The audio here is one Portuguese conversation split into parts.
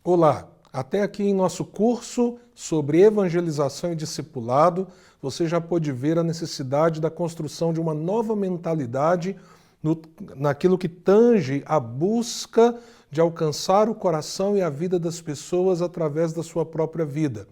Olá, até aqui em nosso curso sobre evangelização e discipulado, você já pôde ver a necessidade da construção de uma nova mentalidade naquilo que tange a busca de alcançar o coração e a vida das pessoas através da sua própria vida.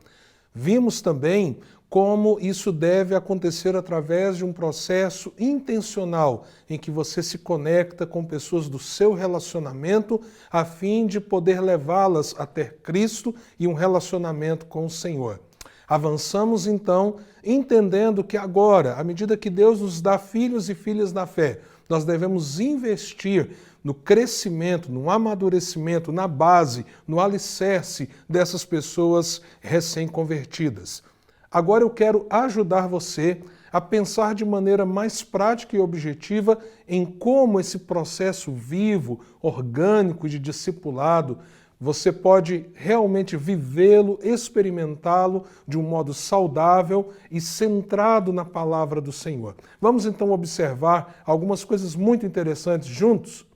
Vimos também como isso deve acontecer através de um processo intencional em que você se conecta com pessoas do seu relacionamento a fim de poder levá-las a ter Cristo e um relacionamento com o Senhor. Avançamos então entendendo que agora, à medida que Deus nos dá filhos e filhas na fé, nós devemos investir no crescimento, no amadurecimento, na base, no alicerce dessas pessoas recém-convertidas. Agora eu quero ajudar você a pensar de maneira mais prática e objetiva em como esse processo vivo, orgânico de discipulado, você pode realmente vivê-lo, experimentá-lo de um modo saudável e centrado na palavra do Senhor. Vamos então observar algumas coisas muito interessantes juntos?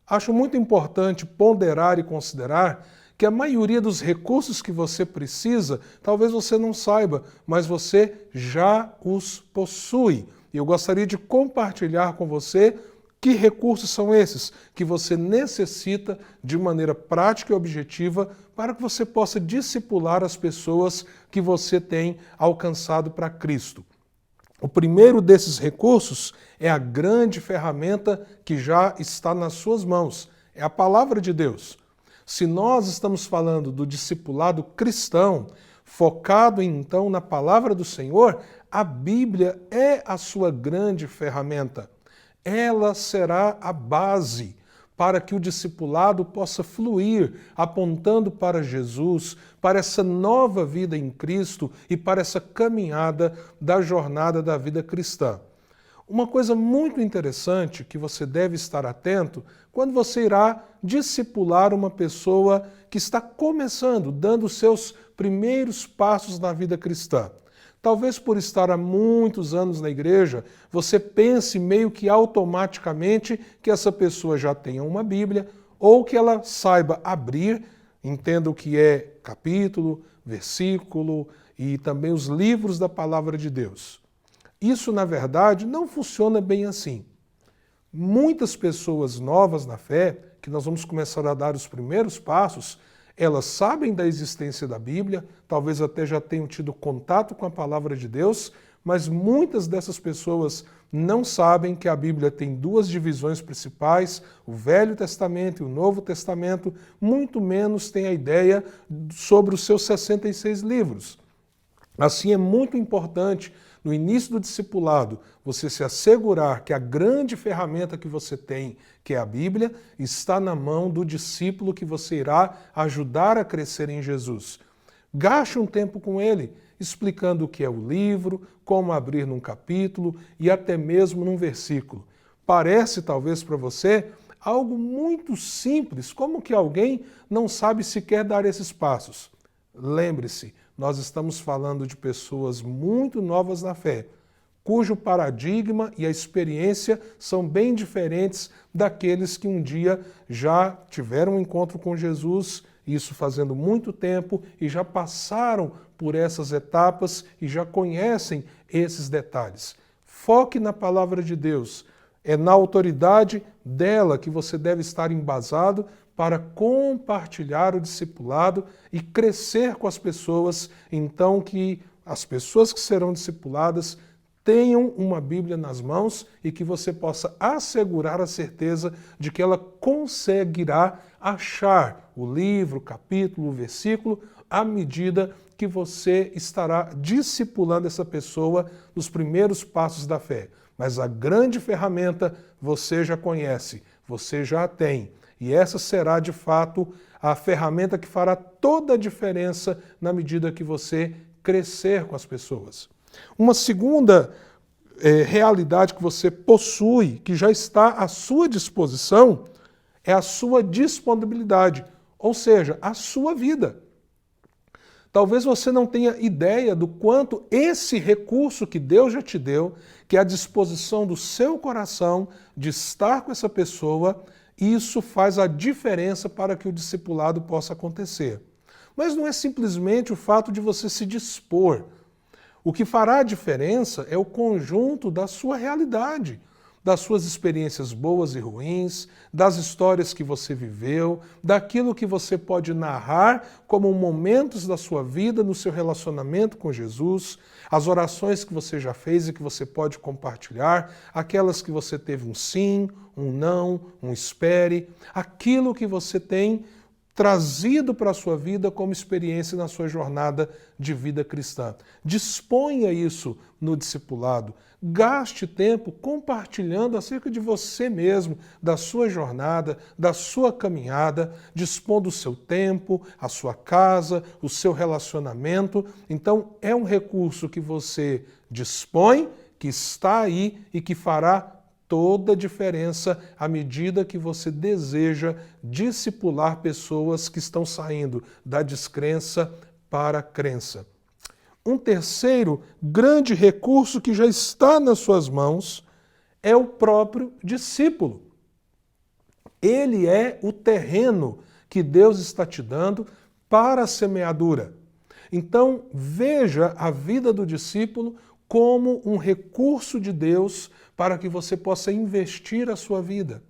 Acho muito importante ponderar e considerar que a maioria dos recursos que você precisa, talvez você não saiba, mas você já os possui. E eu gostaria de compartilhar com você que recursos são esses que você necessita de maneira prática e objetiva para que você possa discipular as pessoas que você tem alcançado para Cristo. O primeiro desses recursos é a grande ferramenta que já está nas suas mãos, é a palavra de Deus. Se nós estamos falando do discipulado cristão, focado então na palavra do Senhor, a Bíblia é a sua grande ferramenta. Ela será a base para que o discipulado possa fluir, apontando para Jesus, para essa nova vida em Cristo e para essa caminhada da jornada da vida cristã. Uma coisa muito interessante que você deve estar atento quando você irá discipular uma pessoa que está começando, dando os seus primeiros passos na vida cristã. Talvez por estar há muitos anos na igreja, você pense meio que automaticamente que essa pessoa já tenha uma Bíblia ou que ela saiba abrir, entenda o que é capítulo, versículo e também os livros da palavra de Deus. Isso, na verdade, não funciona bem assim. Muitas pessoas novas na fé, que nós vamos começar a dar os primeiros passos, elas sabem da existência da Bíblia, talvez até já tenham tido contato com a palavra de Deus, mas muitas dessas pessoas não sabem que a Bíblia tem duas divisões principais, o Velho Testamento e o Novo Testamento, muito menos têm a ideia sobre os seus 66 livros. Assim, é muito importante, no início do discipulado, você se assegurar que a grande ferramenta que você tem, que é a Bíblia, está na mão do discípulo que você irá ajudar a crescer em Jesus. Gaste um tempo com ele, explicando o que é o livro, como abrir num capítulo e até mesmo num versículo. Parece, talvez, para você algo muito simples, como que alguém não sabe sequer dar esses passos. Lembre-se, nós estamos falando de pessoas muito novas na fé, cujo paradigma e a experiência são bem diferentes daqueles que um dia já tiveram um encontro com Jesus, isso fazendo muito tempo, e já passaram por essas etapas e já conhecem esses detalhes. Foque na palavra de Deus. É na autoridade dela que você deve estar embasado para compartilhar o discipulado e crescer com as pessoas, então que as pessoas que serão discipuladas tenham uma Bíblia nas mãos e que você possa assegurar a certeza de que ela conseguirá achar o livro, o capítulo, o versículo, à medida que você estará discipulando essa pessoa nos primeiros passos da fé. Mas a grande ferramenta você já conhece, você já a tem. E essa será, de fato, a ferramenta que fará toda a diferença na medida que você crescer com as pessoas. Uma segunda realidade que você possui, que já está à sua disposição, é a sua disponibilidade, ou seja, a sua vida. Talvez você não tenha ideia do quanto esse recurso que Deus já te deu, que é a disposição do seu coração de estar com essa pessoa, Isso faz a diferença para que o discipulado possa acontecer. Mas não é simplesmente o fato de você se dispor. O que fará a diferença é o conjunto da sua realidade, das suas experiências boas e ruins, das histórias que você viveu, daquilo que você pode narrar como momentos da sua vida no seu relacionamento com Jesus, as orações que você já fez e que você pode compartilhar, aquelas que você teve um sim, um não, um espere, aquilo que você tem trazido para a sua vida como experiência na sua jornada de vida cristã. Disponha isso no discipulado. Gaste tempo compartilhando acerca de você mesmo, da sua jornada, da sua caminhada, dispondo o seu tempo, a sua casa, o seu relacionamento. Então, é um recurso que você dispõe, que está aí e que fará toda a diferença à medida que você deseja discipular pessoas que estão saindo da descrença para a crença. Um terceiro grande recurso que já está nas suas mãos é o próprio discípulo. Ele é o terreno que Deus está te dando para a semeadura. Então, veja a vida do discípulo como um recurso de Deus para que você possa investir a sua vida.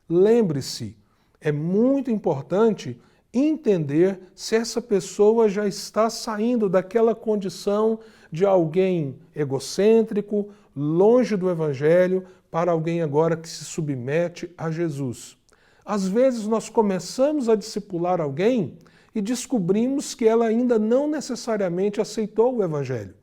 Lembre-se, é muito importante entender se essa pessoa já está saindo daquela condição de alguém egocêntrico, longe do Evangelho, para alguém agora que se submete a Jesus. Às vezes nós começamos a discipular alguém e descobrimos que ela ainda não necessariamente aceitou o Evangelho.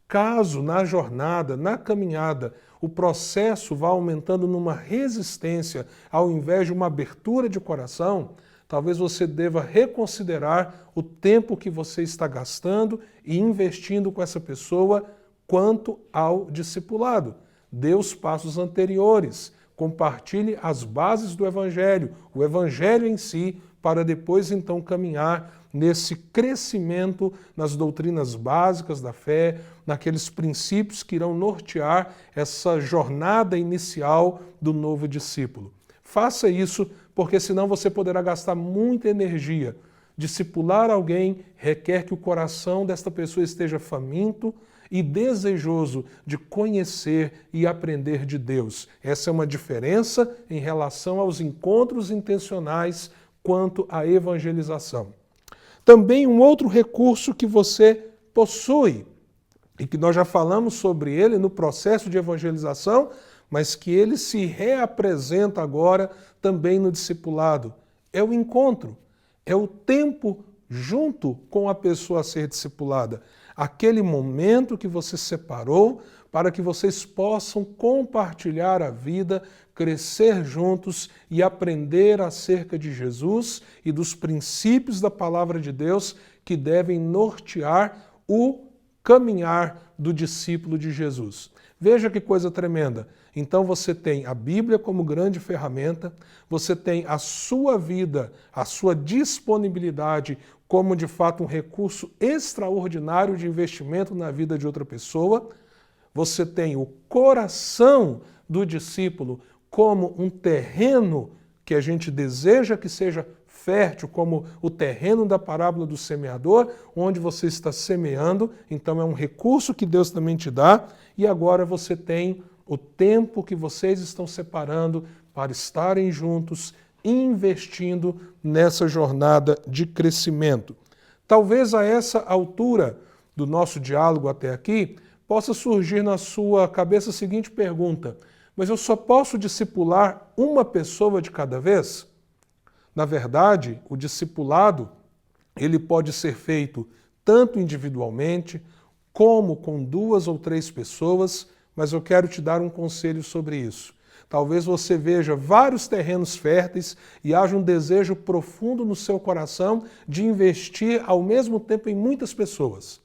Caso na jornada, na caminhada, o processo vá aumentando numa resistência ao invés de uma abertura de coração, talvez você deva reconsiderar o tempo que você está gastando e investindo com essa pessoa quanto ao discipulado. Dê os passos anteriores, compartilhe as bases do Evangelho, o Evangelho em si, para depois então caminhar nesse crescimento nas doutrinas básicas da fé, naqueles princípios que irão nortear essa jornada inicial do novo discípulo. Faça isso, porque senão você poderá gastar muita energia. Discipular alguém requer que o coração desta pessoa esteja faminto e desejoso de conhecer e aprender de Deus. Essa é uma diferença em relação aos encontros intencionais quanto à evangelização. Também um outro recurso que você possui, e que nós já falamos sobre ele no processo de evangelização, mas que ele se reapresenta agora também no discipulado, é o encontro, é o tempo junto com a pessoa a ser discipulada. Aquele momento que você separou para que vocês possam compartilhar a vida, crescer juntos e aprender acerca de Jesus e dos princípios da palavra de Deus que devem nortear o caminhar do discípulo de Jesus. Veja que coisa tremenda. Então você tem a Bíblia como grande ferramenta, você tem a sua vida, a sua disponibilidade como de fato um recurso extraordinário de investimento na vida de outra pessoa, você tem o coração do discípulo como um terreno que a gente deseja que seja fértil, como o terreno da parábola do semeador, onde você está semeando, então é um recurso que Deus também te dá, e agora você tem o tempo que vocês estão separando para estarem juntos, investindo nessa jornada de crescimento. Talvez a essa altura do nosso diálogo até aqui, possa surgir na sua cabeça a seguinte pergunta: mas eu só posso discipular uma pessoa de cada vez? Na verdade, o discipulado, ele pode ser feito tanto individualmente, como com 2 ou 3 pessoas, mas eu quero te dar um conselho sobre isso. Talvez você veja vários terrenos férteis e haja um desejo profundo no seu coração de investir ao mesmo tempo em muitas pessoas.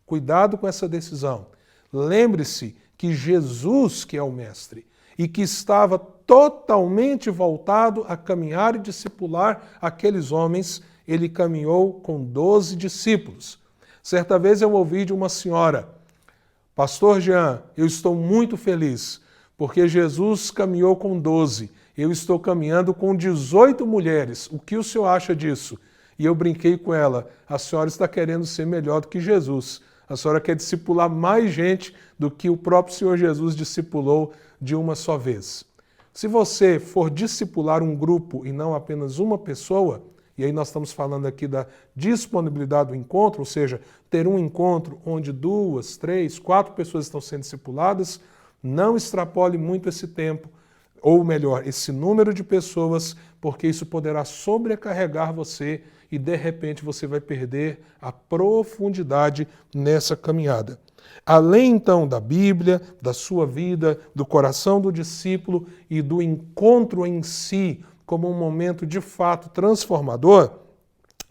Cuidado com essa decisão. Lembre-se que Jesus, que é o mestre, e que estava totalmente voltado a caminhar e discipular aqueles homens, ele caminhou com 12 discípulos. Certa vez eu ouvi de uma senhora: Pastor Jean, eu estou muito feliz, porque Jesus caminhou com 12 Eu estou caminhando com 18 mulheres. O que o senhor acha disso? E eu brinquei com ela. A senhora está querendo ser melhor do que Jesus. A senhora quer discipular mais gente do que o próprio Senhor Jesus discipulou de uma só vez. Se você for discipular um grupo e não apenas uma pessoa, e aí nós estamos falando aqui da disponibilidade do encontro, ou seja, ter um encontro onde 2, 3, 4 pessoas estão sendo discipuladas, não extrapole muito esse tempo, ou melhor, esse número de pessoas, porque isso poderá sobrecarregar você e de repente você vai perder a profundidade nessa caminhada. Além então da Bíblia, da sua vida, do coração do discípulo e do encontro em si como um momento de fato transformador,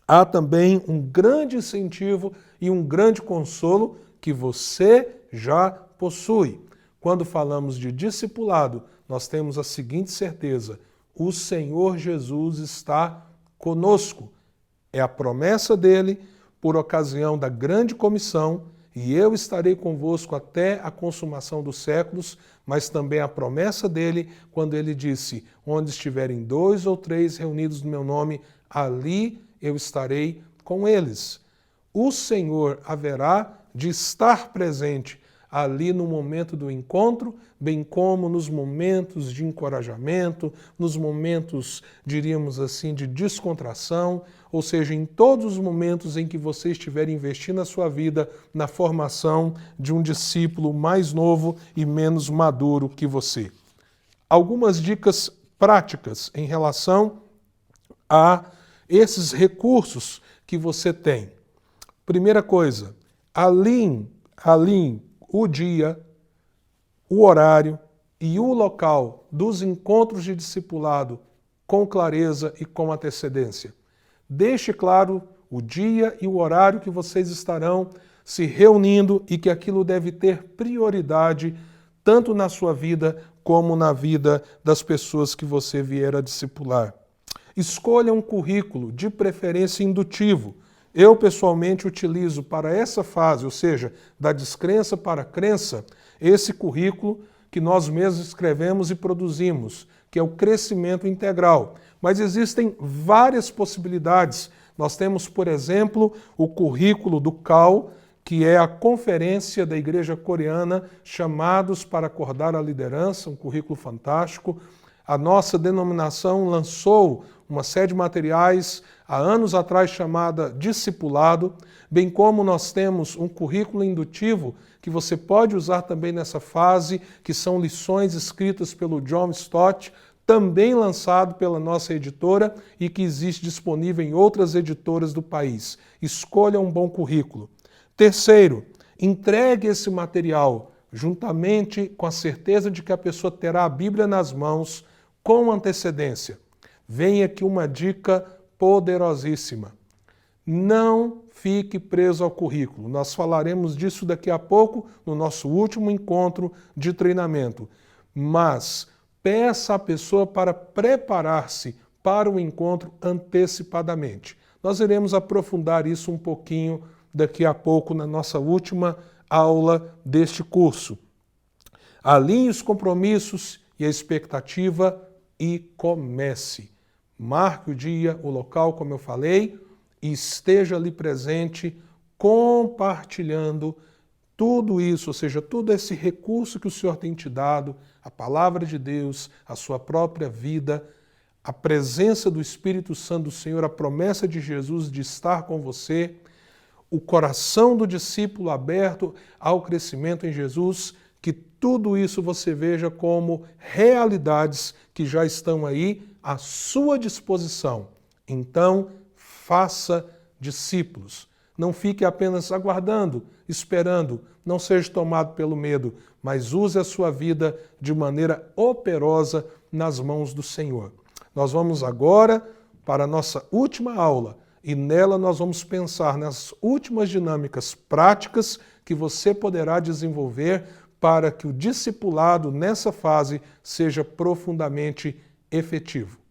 há também um grande incentivo e um grande consolo que você já possui. Quando falamos de discipulado, nós temos a seguinte certeza: o Senhor Jesus está conosco. É a promessa dele por ocasião da grande comissão, e eu estarei convosco até a consumação dos séculos, mas também a promessa dele quando ele disse: onde estiverem 2 ou 3 reunidos no meu nome, ali eu estarei com eles. O Senhor haverá de estar presente ali no momento do encontro, bem como nos momentos de encorajamento, nos momentos, diríamos assim, de descontração, ou seja, em todos os momentos em que você estiver investindo a sua vida na formação de um discípulo mais novo e menos maduro que você. Algumas dicas práticas em relação a esses recursos que você tem. Primeira coisa, alinhe o dia, o horário e o local dos encontros de discipulado com clareza e com antecedência. Deixe claro o dia e o horário que vocês estarão se reunindo e que aquilo deve ter prioridade tanto na sua vida como na vida das pessoas que você vier a discipular. Escolha um currículo, de preferência indutivo. Eu, pessoalmente, utilizo para essa fase, ou seja, da descrença para a crença, esse currículo que nós mesmos escrevemos e produzimos, que é o crescimento integral. Mas existem várias possibilidades. Nós temos, por exemplo, o currículo do CAL, que é a conferência da Igreja Coreana, Chamados para Acordar a Liderança, um currículo fantástico. A nossa denominação lançou uma série de materiais há anos atrás chamada Discipulado, bem como nós temos um currículo indutivo que você pode usar também nessa fase, que são lições escritas pelo John Stott, também lançado pela nossa editora e que existe disponível em outras editoras do país. Escolha um bom currículo. Terceiro, entregue esse material juntamente com a certeza de que a pessoa terá a Bíblia nas mãos com antecedência. Vem aqui uma dica poderosíssima. Não fique preso ao currículo. Nós falaremos disso daqui a pouco no nosso último encontro de treinamento. Mas peça à pessoa para preparar-se para o encontro antecipadamente. Nós iremos aprofundar isso um pouquinho daqui a pouco na nossa última aula deste curso. Alinhe os compromissos e a expectativa e comece. Marque o dia, o local, como eu falei, e esteja ali presente, compartilhando tudo isso, ou seja, todo esse recurso que o Senhor tem te dado, a palavra de Deus, a sua própria vida, a presença do Espírito Santo do Senhor, a promessa de Jesus de estar com você, o coração do discípulo aberto ao crescimento em Jesus, que tudo isso você veja como realidades que já estão aí à sua disposição. Então, faça discípulos. Não fique apenas aguardando, esperando, não seja tomado pelo medo, mas use a sua vida de maneira operosa nas mãos do Senhor. Nós vamos agora para a nossa última aula e nela nós vamos pensar nas últimas dinâmicas práticas que você poderá desenvolver para que o discipulado nessa fase seja profundamente efetivo.